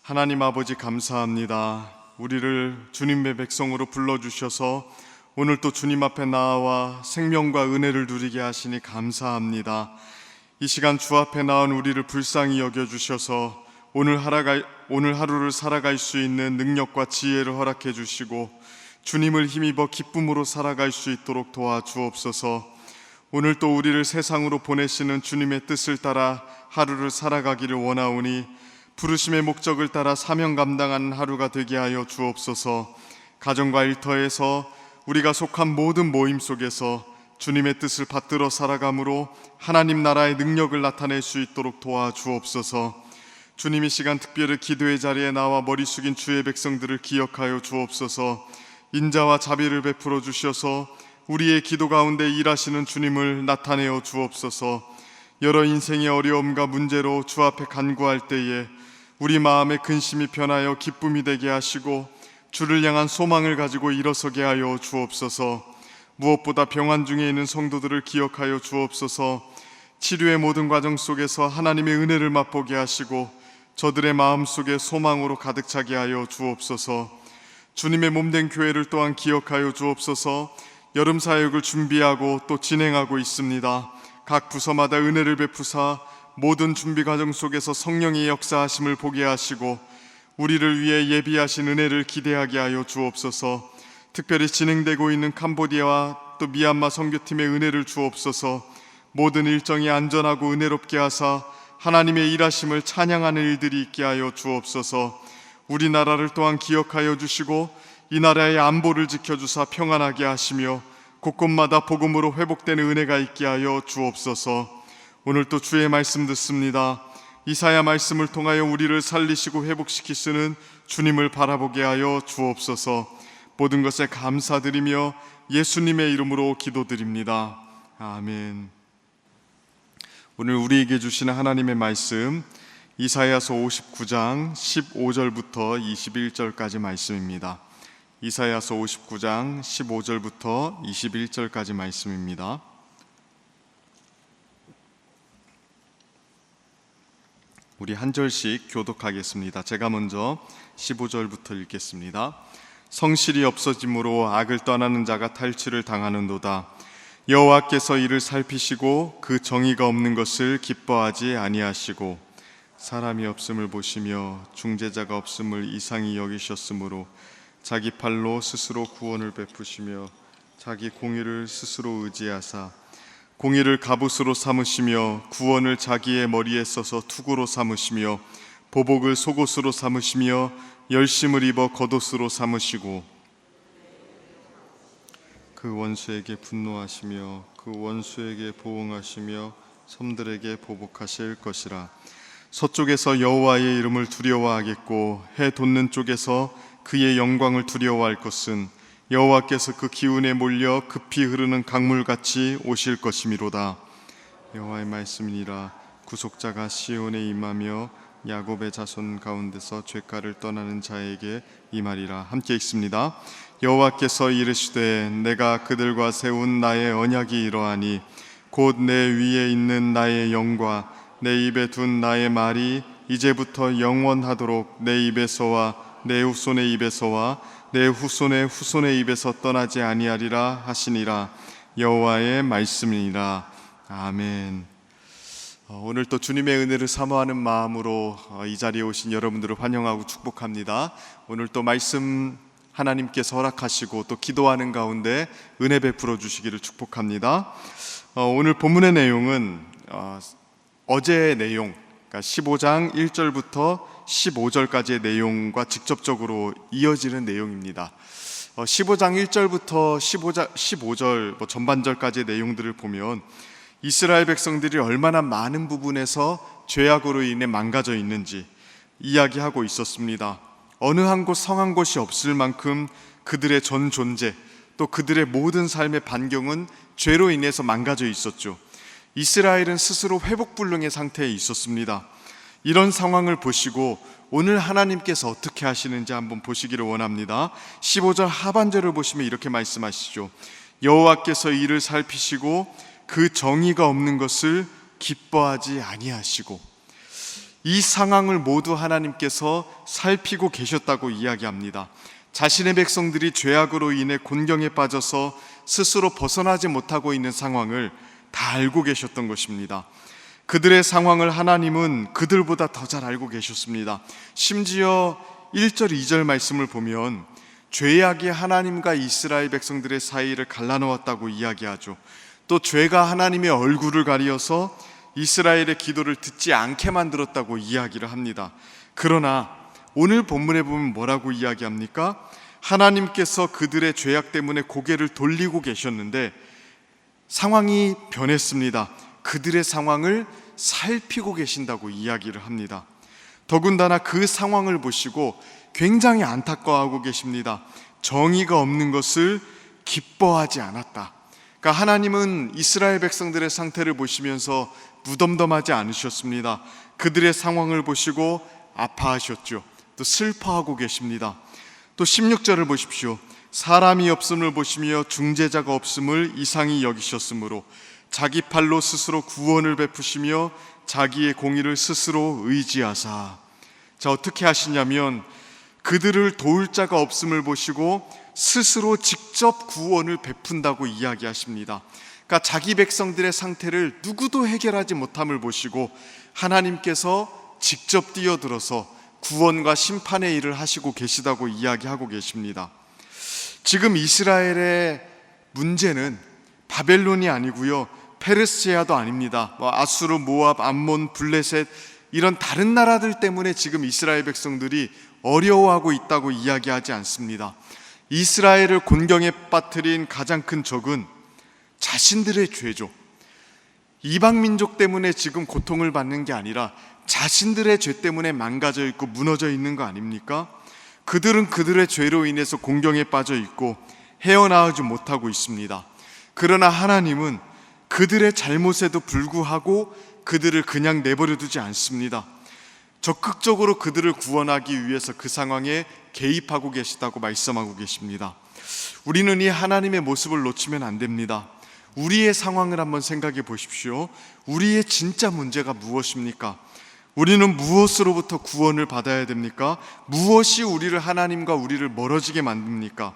하나님 아버지 감사합니다. 우리를 주님의 백성으로 불러주셔서 오늘 또 주님 앞에 나와 생명과 은혜를 누리게 하시니 감사합니다. 이 시간 주 앞에 나온 우리를 불쌍히 여겨주셔서 오늘 하루를 살아갈 수 있는 능력과 지혜를 허락해 주시고 주님을 힘입어 기쁨으로 살아갈 수 있도록 도와주옵소서. 오늘 또 우리를 세상으로 보내시는 주님의 뜻을 따라 하루를 살아가기를 원하오니 부르심의 목적을 따라 사명 감당하는 하루가 되게 하여 주옵소서. 가정과 일터에서 우리가 속한 모든 모임 속에서 주님의 뜻을 받들어 살아감으로 하나님 나라의 능력을 나타낼 수 있도록 도와주옵소서. 주님 이 시간 특별히 기도의 자리에 나와 머리 숙인 주의 백성들을 기억하여 주옵소서. 인자와 자비를 베풀어 주셔서 우리의 기도 가운데 일하시는 주님을 나타내어 주옵소서. 여러 인생의 어려움과 문제로 주 앞에 간구할 때에 우리 마음의 근심이 변하여 기쁨이 되게 하시고 주를 향한 소망을 가지고 일어서게 하여 주옵소서. 무엇보다 병환 중에 있는 성도들을 기억하여 주옵소서. 치료의 모든 과정 속에서 하나님의 은혜를 맛보게 하시고 저들의 마음속에 소망으로 가득 차게 하여 주옵소서. 주님의 몸된 교회를 또한 기억하여 주옵소서. 여름 사역을 준비하고 또 진행하고 있습니다. 각 부서마다 은혜를 베푸사 모든 준비 과정 속에서 성령의 역사하심을 보게 하시고 우리를 위해 예비하신 은혜를 기대하게 하여 주옵소서. 특별히 진행되고 있는 캄보디아와 또 미얀마 선교팀의 은혜를 주옵소서. 모든 일정이 안전하고 은혜롭게 하사 하나님의 일하심을 찬양하는 일들이 있게 하여 주옵소서. 우리나라를 또한 기억하여 주시고 이 나라의 안보를 지켜주사 평안하게 하시며 곳곳마다 복음으로 회복되는 은혜가 있게 하여 주옵소서. 오늘 또 주의 말씀 듣습니다. 이사야 말씀을 통하여 우리를 살리시고 회복시키시는 주님을 바라보게 하여 주옵소서. 모든 것에 감사드리며 예수님의 이름으로 기도드립니다. 아멘. 오늘 우리에게 주시는 하나님의 말씀 이사야서 59장 15절부터 21절까지 말씀입니다. 이사야서 59장 15절부터 21절까지 말씀입니다. 우리 한 절씩 교독하겠습니다. 제가 먼저 15절부터 읽겠습니다. 성실이 없어짐으로 악을 떠나는 자가 탈취를 당하는도다. 여호와께서 이를 살피시고 그 정의가 없는 것을 기뻐하지 아니하시고 사람이 없음을 보시며 중재자가 없음을 이상히 여기셨으므로 자기 팔로 스스로 구원을 베푸시며 자기 공의를 스스로 의지하사 공의를 갑옷으로 삼으시며 구원을 자기의 머리에 써서 투구로 삼으시며 보복을 속옷으로 삼으시며 열심을 입어 겉옷으로 삼으시고 그 원수에게 분노하시며 그 원수에게 보응하시며 섬들에게 보복하실 것이라. 서쪽에서 여호와의 이름을 두려워하겠고 해 돋는 쪽에서 그의 영광을 두려워할 것은 여호와께서 그 기운에 몰려 급히 흐르는 강물같이 오실 것이미로다. 여호와의 말씀이니라. 구속자가 시온에 임하며 야곱의 자손 가운데서 죄가를 떠나는 자에게 임하리라. 함께 읽습니다. 여호와께서 이르시되 내가 그들과 세운 나의 언약이 이러하니 곧 내 위에 있는 나의 영과 내 입에 둔 나의 말이 이제부터 영원하도록 내 입에서와 내 후손의 입에서와 내 후손의 후손의 입에서 떠나지 아니하리라 하시니라. 여호와의 말씀이니라. 아멘. 오늘 또 주님의 은혜를 사모하는 마음으로 이 자리에 오신 여러분들을 환영하고 축복합니다. 오늘 또 말씀 하나님께서 허락하시고 또 기도하는 가운데 은혜 베풀어 주시기를 축복합니다. 오늘 본문의 내용은 어제의 내용, 그러니까 15장 1절부터 15절까지의 내용과 직접적으로 이어지는 내용입니다. 15장 1절부터 15절 전반절까지의 내용들을 보면 이스라엘 백성들이 얼마나 많은 부분에서 죄악으로 인해 망가져 있는지 이야기하고 있었습니다. 어느 한 곳 성한 곳이 없을 만큼 그들의 전 존재 또 그들의 모든 삶의 반경은 죄로 인해서 망가져 있었죠. 이스라엘은 스스로 회복불능의 상태에 있었습니다. 이런 상황을 보시고 오늘 하나님께서 어떻게 하시는지 한번 보시기를 원합니다. 15절 하반절을 보시면 이렇게 말씀하시죠. 여호와께서 이를 살피시고 그 정의가 없는 것을 기뻐하지 아니하시고, 이 상황을 모두 하나님께서 살피고 계셨다고 이야기합니다. 자신의 백성들이 죄악으로 인해 곤경에 빠져서 스스로 벗어나지 못하고 있는 상황을 다 알고 계셨던 것입니다. 그들의 상황을 하나님은 그들보다 더 잘 알고 계셨습니다. 심지어 1절, 2절 말씀을 보면 죄악이 하나님과 이스라엘 백성들의 사이를 갈라놓았다고 이야기하죠. 또 죄가 하나님의 얼굴을 가리어서 이스라엘의 기도를 듣지 않게 만들었다고 이야기를 합니다. 그러나 오늘 본문에 보면 뭐라고 이야기합니까? 하나님께서 그들의 죄악 때문에 고개를 돌리고 계셨는데 상황이 변했습니다. 그들의 상황을 살피고 계신다고 이야기를 합니다. 더군다나 그 상황을 보시고 굉장히 안타까워하고 계십니다. 정의가 없는 것을 기뻐하지 않았다. 그러니까 하나님은 이스라엘 백성들의 상태를 보시면서 무덤덤하지 않으셨습니다. 그들의 상황을 보시고 아파하셨죠. 또 슬퍼하고 계십니다. 또 16절을 보십시오. 사람이 없음을 보시며 중재자가 없음을 이상히 여기셨으므로 자기 팔로 스스로 구원을 베푸시며 자기의 공의를 스스로 의지하사. 자, 어떻게 하시냐면 그들을 도울 자가 없음을 보시고 스스로 직접 구원을 베푼다고 이야기하십니다. 그러니까 자기 백성들의 상태를 누구도 해결하지 못함을 보시고 하나님께서 직접 뛰어들어서 구원과 심판의 일을 하시고 계시다고 이야기하고 계십니다. 지금 이스라엘의 문제는 바벨론이 아니고요, 페르시아도 아닙니다. 아수르, 모압, 암몬, 블레셋 이런 다른 나라들 때문에 지금 이스라엘 백성들이 어려워하고 있다고 이야기하지 않습니다. 이스라엘을 곤경에 빠뜨린 가장 큰 적은 자신들의 죄죠. 이방 민족 때문에 지금 고통을 받는 게 아니라 자신들의 죄 때문에 망가져 있고 무너져 있는 거 아닙니까? 그들은 그들의 죄로 인해서 곤경에 빠져 있고 헤어나오지 못하고 있습니다. 그러나 하나님은 그들의 잘못에도 불구하고 그들을 그냥 내버려 두지 않습니다. 적극적으로 그들을 구원하기 위해서 그 상황에 개입하고 계시다고 말씀하고 계십니다. 우리는 이 하나님의 모습을 놓치면 안 됩니다. 우리의 상황을 한번 생각해 보십시오. 우리의 진짜 문제가 무엇입니까? 우리는 무엇으로부터 구원을 받아야 됩니까? 무엇이 우리를 하나님과 우리를 멀어지게 만듭니까?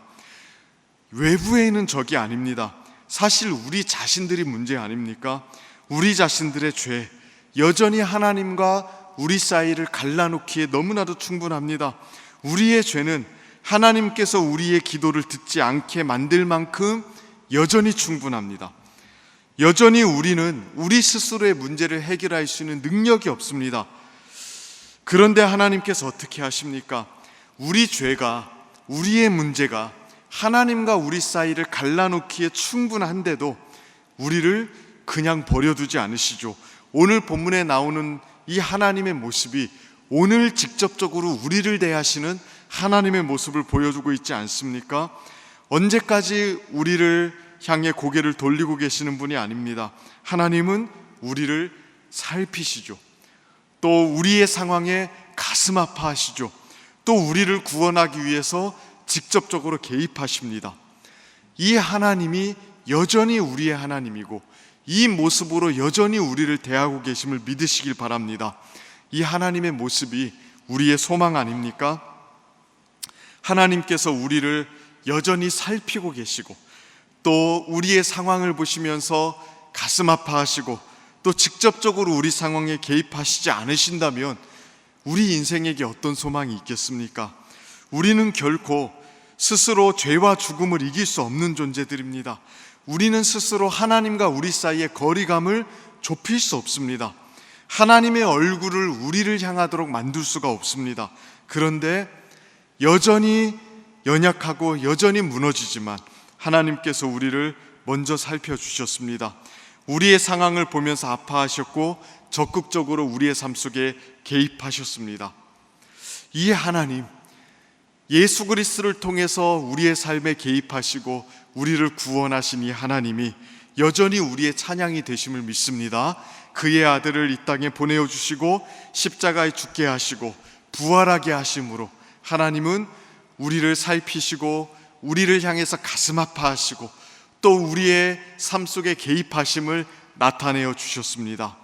외부에 있는 적이 아닙니다. 사실 우리 자신들이 문제 아닙니까? 우리 자신들의 죄, 여전히 하나님과 우리 사이를 갈라놓기에 너무나도 충분합니다. 우리의 죄는 하나님께서 우리의 기도를 듣지 않게 만들 만큼 여전히 충분합니다. 여전히 우리는 우리 스스로의 문제를 해결할 수 있는 능력이 없습니다. 그런데 하나님께서 어떻게 하십니까? 우리 죄가, 우리의 문제가 하나님과 우리 사이를 갈라놓기에 충분한데도 우리를 그냥 버려두지 않으시죠. 오늘 본문에 나오는 이 하나님의 모습이 오늘 직접적으로 우리를 대하시는 하나님의 모습을 보여주고 있지 않습니까? 언제까지 우리를 향해 고개를 돌리고 계시는 분이 아닙니다. 하나님은 우리를 살피시죠. 또 우리의 상황에 가슴 아파하시죠. 또 우리를 구원하기 위해서 직접적으로 개입하십니다. 이 하나님이 여전히 우리의 하나님이고 이 모습으로 여전히 우리를 대하고 계심을 믿으시길 바랍니다. 이 하나님의 모습이 우리의 소망 아닙니까? 하나님께서 우리를 여전히 살피고 계시고 또 우리의 상황을 보시면서 가슴 아파하시고 또 직접적으로 우리 상황에 개입하시지 않으신다면 우리 인생에게 어떤 소망이 있겠습니까? 우리는 결코 스스로 죄와 죽음을 이길 수 없는 존재들입니다. 우리는 스스로 하나님과 우리 사이의 거리감을 좁힐 수 없습니다. 하나님의 얼굴을 우리를 향하도록 만들 수가 없습니다. 그런데 여전히 연약하고 여전히 무너지지만 하나님께서 우리를 먼저 살펴주셨습니다. 우리의 상황을 보면서 아파하셨고 적극적으로 우리의 삶 속에 개입하셨습니다. 이 하나님, 예수 그리스도를 통해서 우리의 삶에 개입하시고 우리를 구원하신 이 하나님이 여전히 우리의 찬양이 되심을 믿습니다. 그의 아들을 이 땅에 보내어 주시고 십자가에 죽게 하시고 부활하게 하심으로 하나님은 우리를 살피시고 우리를 향해서 가슴 아파하시고 또 우리의 삶 속에 개입하심을 나타내어 주셨습니다.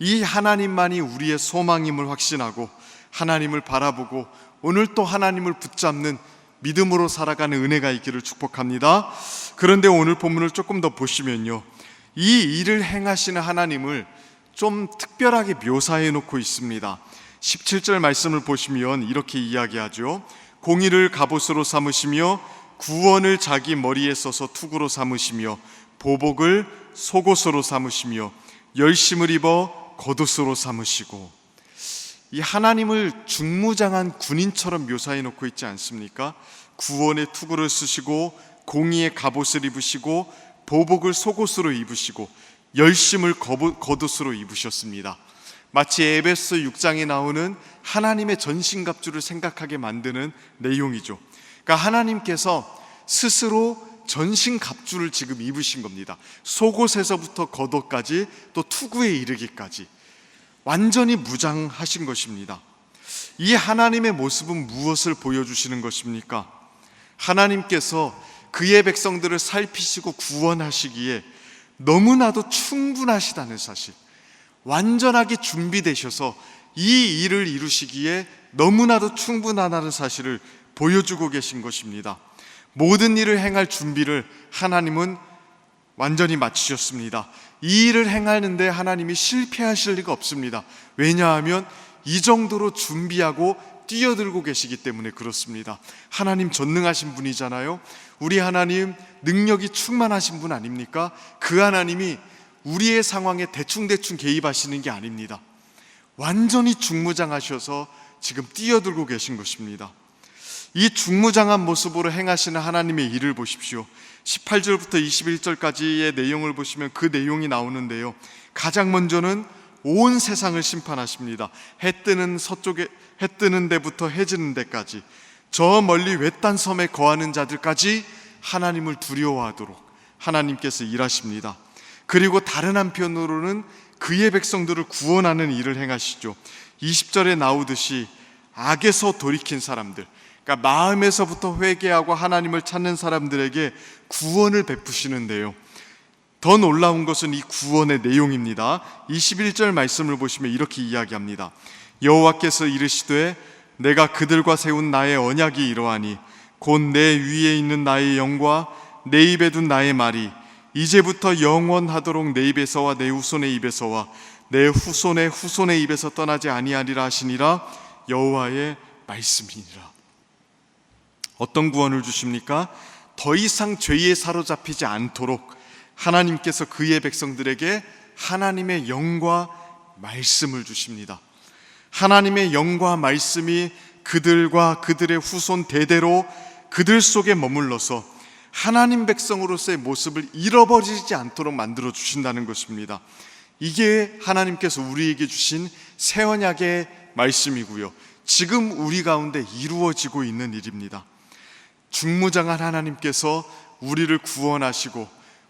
이 하나님만이 우리의 소망임을 확신하고 하나님을 바라보고 오늘 또 하나님을 붙잡는 믿음으로 살아가는 은혜가 있기를 축복합니다. 그런데 오늘 본문을 조금 더 보시면요, 이 일을 행하시는 하나님을 좀 특별하게 묘사해 놓고 있습니다. 17절 말씀을 보시면 이렇게 이야기하죠. 공의를 갑옷으로 삼으시며 구원을 자기 머리에 써서 투구로 삼으시며 보복을 속옷으로 삼으시며 열심을 입어 겉옷으로 삼으시고, 이 하나님을 중무장한 군인처럼 묘사해 놓고 있지 않습니까? 구원의 투구를 쓰시고 공의의 갑옷을 입으시고 보복을 속옷으로 입으시고 열심을 겉옷으로 입으셨습니다. 마치 에베소 6장에 나오는 하나님의 전신갑주를 생각하게 만드는 내용이죠. 그러니까 하나님께서 스스로 전신갑주를 지금 입으신 겁니다. 속옷에서부터 겉옷까지 또 투구에 이르기까지 완전히 무장하신 것입니다. 이 하나님의 모습은 무엇을 보여주시는 것입니까? 하나님께서 그의 백성들을 살피시고 구원하시기에 너무나도 충분하시다는 사실, 완전하게 준비되셔서 이 일을 이루시기에 너무나도 충분하다는 사실을 보여주고 계신 것입니다. 모든 일을 행할 준비를 하나님은 완전히 마치셨습니다. 이 일을 행하는데 하나님이 실패하실 리가 없습니다. 왜냐하면 이 정도로 준비하고 뛰어들고 계시기 때문에 그렇습니다. 하나님 전능하신 분이잖아요. 우리 하나님 능력이 충만하신 분 아닙니까? 그 하나님이 우리의 상황에 대충대충 개입하시는 게 아닙니다. 완전히 중무장하셔서 지금 뛰어들고 계신 것입니다. 이 중무장한 모습으로 행하시는 하나님의 일을 보십시오. 18절부터 21절까지의 내용을 보시면 그 내용이 나오는데요, 가장 먼저는 온 세상을 심판하십니다. 해 뜨는 데부터 해 지는 데까지, 저 멀리 외딴 섬에 거하는 자들까지 하나님을 두려워하도록 하나님께서 일하십니다. 그리고 다른 한편으로는 그의 백성들을 구원하는 일을 행하시죠. 20절에 나오듯이 악에서 돌이킨 사람들, 그러니까 마음에서부터 회개하고 하나님을 찾는 사람들에게 구원을 베푸시는데요, 더 놀라운 것은 이 구원의 내용입니다. 21절 말씀을 보시면 이렇게 이야기합니다. 여호와께서 이르시되 내가 그들과 세운 나의 언약이 이러하니 곧 내 위에 있는 나의 영과 내 입에 둔 나의 말이 이제부터 영원하도록 내 입에서와 내 후손의 입에서와 내 후손의 후손의 입에서 떠나지 아니하리라 하시니라. 여호와의 말씀이니라. 어떤 구원을 주십니까? 더 이상 죄에 사로잡히지 않도록 하나님께서 그의 백성들에게 하나님의 영과 말씀을 주십니다. 하나님의 영과 말씀이 그들과 그들의 후손 대대로 그들 속에 머물러서 하나님 백성으로서의 모습을 잃어버리지 않도록 만들어 주신다는 것입니다. 이게 하나님께서 우리에게 주신 새 언약의 말씀이고요, 지금 우리 가운데 이루어지고 있는 일입니다. 중무장한 하나님께서 우리를 구원하시고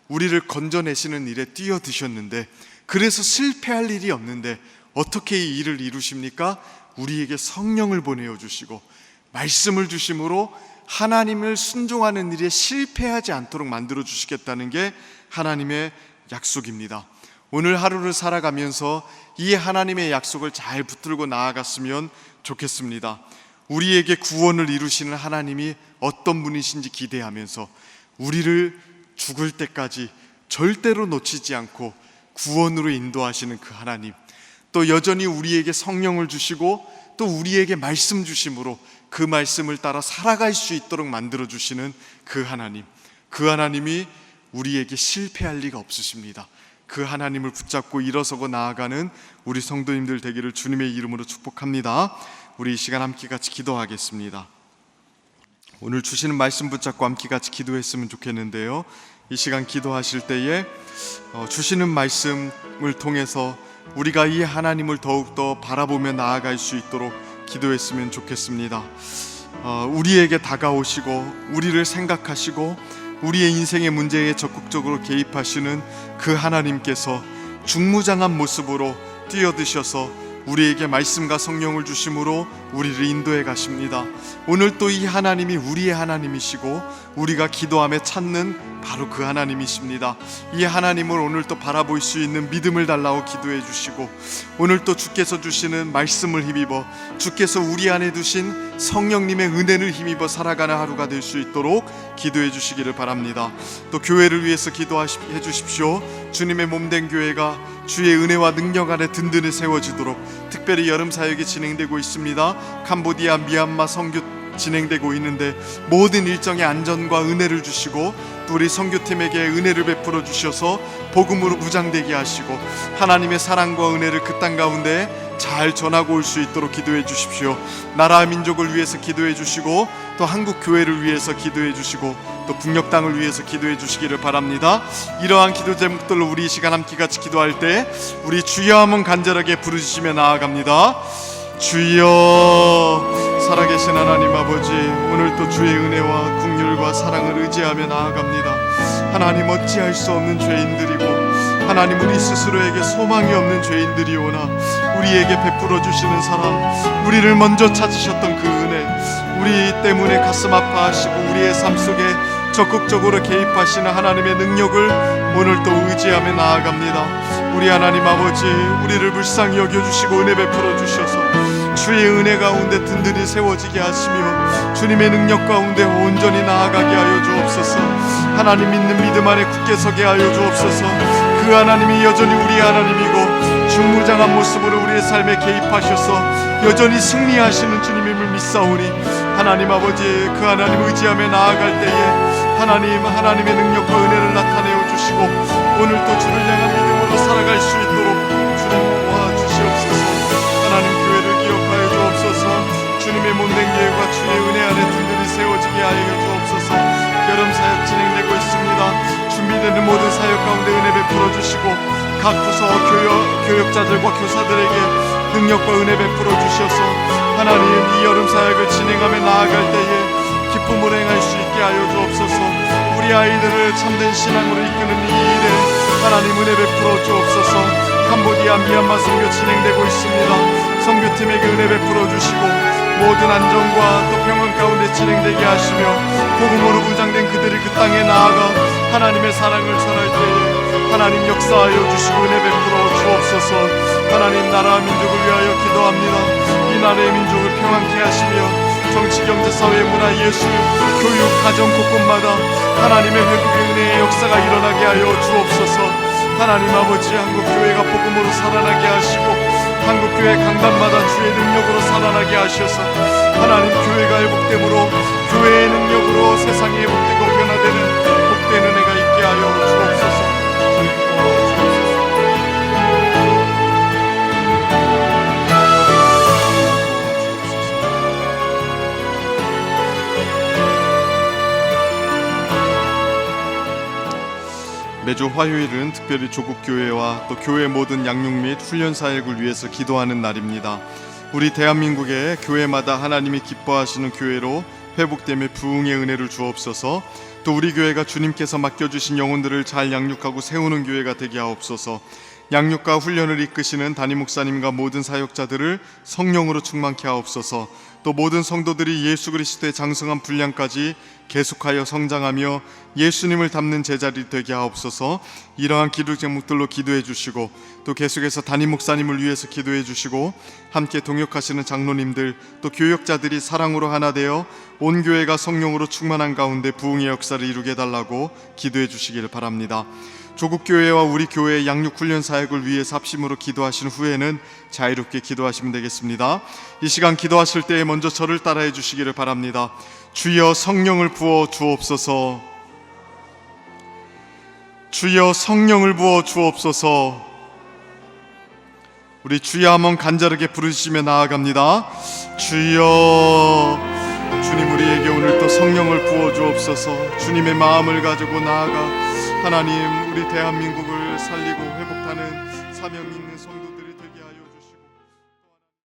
우리를 건져내시는 일에 뛰어드셨는데, 그래서 실패할 일이 없는데 어떻게 이 일을 이루십니까? 우리에게 성령을 보내어 주시고 말씀을 주심으로 하나님을 순종하는 일에 실패하지 않도록 만들어 주시겠다는 게 하나님의 약속입니다. 오늘 하루를 살아가면서 이 하나님의 약속을 잘 붙들고 나아갔으면 좋겠습니다. 우리에게 구원을 이루시는 하나님이 어떤 분이신지 기대하면서 우리를 죽을 때까지 절대로 놓치지 않고 구원으로 인도하시는 그 하나님, 또 여전히 우리에게 성령을 주시고 또 우리에게 말씀 주심으로 그 말씀을 따라 살아갈 수 있도록 만들어 주시는 그 하나님, 그 하나님이 우리에게 실패할 리가 없으십니다. 그 하나님을 붙잡고 일어서고 나아가는 우리 성도님들 되기를 주님의 이름으로 축복합니다. 우리 이 시간 함께 같이 기도하겠습니다. 오늘 주시는 말씀 붙잡고 함께 같이 기도했으면 좋겠는데요, 이 시간 기도하실 때에 주시는 말씀을 통해서 우리가 이 하나님을 더욱더 바라보며 나아갈 수 있도록 기도했으면 좋겠습니다. 우리에게 다가오시고 우리를 생각하시고 우리의 인생의 문제에 적극적으로 개입하시는 그 하나님께서 중무장한 모습으로 뛰어드셔서 우리에게 말씀과 성령을 주심으로 우리를 인도해 가십니다. 오늘 또 이 하나님이 우리의 하나님이시고 우리가 기도함에 찾는 바로 그 하나님이십니다. 이 하나님을 오늘 또 바라볼 수 있는 믿음을 달라고 기도해 주시고, 오늘 또 주께서 주시는 말씀을 힘입어 주께서 우리 안에 두신 성령님의 은혜를 힘입어 살아가는 하루가 될 수 있도록 기도해 주시기를 바랍니다. 또 교회를 위해서 기도해 주십시오. 주님의 몸된 교회가 주의 은혜와 능력 안에 든든히 세워지도록 특별히 여름 사역이 진행되고 있습니다. 캄보디아, 미얀마 선교 진행되고 있는데 모든 일정의 안전과 은혜를 주시고 또 우리 선교팀에게 은혜를 베풀어 주셔서 복음으로 무장되게 하시고 하나님의 사랑과 은혜를 그 땅 가운데 잘 전하고 올 수 있도록 기도해 주십시오. 나라와 민족을 위해서 기도해 주시고 또 한국 교회를 위해서 기도해 주시고 또 북녘 땅을 위해서 기도해 주시기를 바랍니다. 이러한 기도 제목들로 우리 이 시간 함께 같이 기도할 때 우리 주여 한번 간절하게 부르시며 나아갑니다. 주여, 살아계신 하나님 아버지, 오늘 또 주의 은혜와 긍휼과 사랑을 의지하며 나아갑니다. 하나님, 어찌할 수 없는 죄인들이고 하나님, 우리 스스로에게 소망이 없는 죄인들이오나 우리에게 베풀어 주시는 사랑, 우리를 먼저 찾으셨던 그 은혜, 우리 때문에 가슴 아파하시고 우리의 삶 속에 적극적으로 개입하시는 하나님의 능력을 오늘 또 의지하며 나아갑니다. 우리 하나님 아버지, 우리를 불쌍히 여겨주시고 은혜 베풀어 주셔서 주의 은혜 가운데 든든히 세워지게 하시며 주님의 능력 가운데 온전히 나아가게 하여 주옵소서. 하나님 믿는 믿음 안에 굳게 서게 하여 주옵소서. 그 하나님이 여전히 우리 하나님이고 중무장한 모습으로 우리의 삶에 개입하셔서 여전히 승리하시는 주님임을 믿사오니 하나님 아버지, 그 하나님 의지하며 나아갈 때에 하나님의 능력과 은혜를 나타내어 주시고 오늘 또 주를 향한 믿음으로 살아갈 수 있도록 주님 도와주시옵소서. 하나님, 교회를 기억하여 주옵소서. 주님의 몸된 교회가 주의 은혜 안에 든든히 세워지게 하여 주옵소서. 여름 사역 진행되고 있습니다. 준비되는 모든 사역 가운데 은혜 베풀어 주시고 각 부서 교역자들과 교사들에게 능력과 은혜 베풀어 주셔서 하나님, 이 여름 사역을 진행하며 나아갈 때에 기쁨을 행할 수 있게 하여 주옵소서. 우리 아이들을 참된 신앙으로 이끄는 이 일에 하나님 은혜 베풀어 주옵소서. 캄보디아, 미얀마 선교 진행되고 있습니다. 선교팀에게 은혜 베풀어 주시고 모든 안전과 또 평안 가운데 진행되게 하시며 복음으로 무장된 그들이 그 땅에 나아가 하나님의 사랑을 전할 때에 하나님 역사하여 주시고 은혜 베풀어 주옵소서. 하나님, 나라와 민족을 위하여 기도합니다. 이 나라의 민족을 평안케 하시며 정치, 경제, 사회, 문화, 예술, 교육, 가정 곳곳마다 하나님의 회복의 은혜의 역사가 일어나게 하여 주옵소서. 하나님 아버지, 한국교회가 복음으로 살아나게 하시고 한국교회 강단마다 주의 능력으로 살아나게 하셔서 하나님, 교회가 회복됨으로 교회의 능력으로 세상이 회복되고 변화되는 복된 은혜가 있게 하여 주옵소서. 매주 화요일은 특별히 조국교회와 또 교회 모든 양육 및 훈련 사역을 위해서 기도하는 날입니다. 우리 대한민국의 교회마다 하나님이 기뻐하시는 교회로 회복됨의 부흥의 은혜를 주옵소서. 또 우리 교회가 주님께서 맡겨주신 영혼들을 잘 양육하고 세우는 교회가 되게 하옵소서. 양육과 훈련을 이끄시는 담임 목사님과 모든 사역자들을 성령으로 충만케 하옵소서. 또 모든 성도들이 예수 그리스도의 장성한 분량까지 계속하여 성장하며 예수님을 닮는 제자들이 되게 하옵소서. 이러한 기도 제목들로 기도해 주시고 또 계속해서 담임 목사님을 위해서 기도해 주시고 함께 동역하시는 장로님들 또 교역자들이 사랑으로 하나 되어 온 교회가 성령으로 충만한 가운데 부흥의 역사를 이루게 해달라고 기도해 주시기를 바랍니다. 조국교회와 우리 교회의 양육훈련 사역을 위해서 합심으로 기도하신 후에는 자유롭게 기도하시면 되겠습니다. 이 시간 기도하실 때에 먼저 저를 따라해 주시기를 바랍니다. 주여, 성령을 부어 주옵소서. 주여, 성령을 부어 주옵소서. 우리 주여 한번 간절하게 부르시며 나아갑니다. 주여, 주님, 우리에게 오늘 또 성령을 부어 주옵소서. 주님의 마음을 가지고 나아가 하나님, 우리 대한민국을 살리고 회복하는 사명 있는 성도들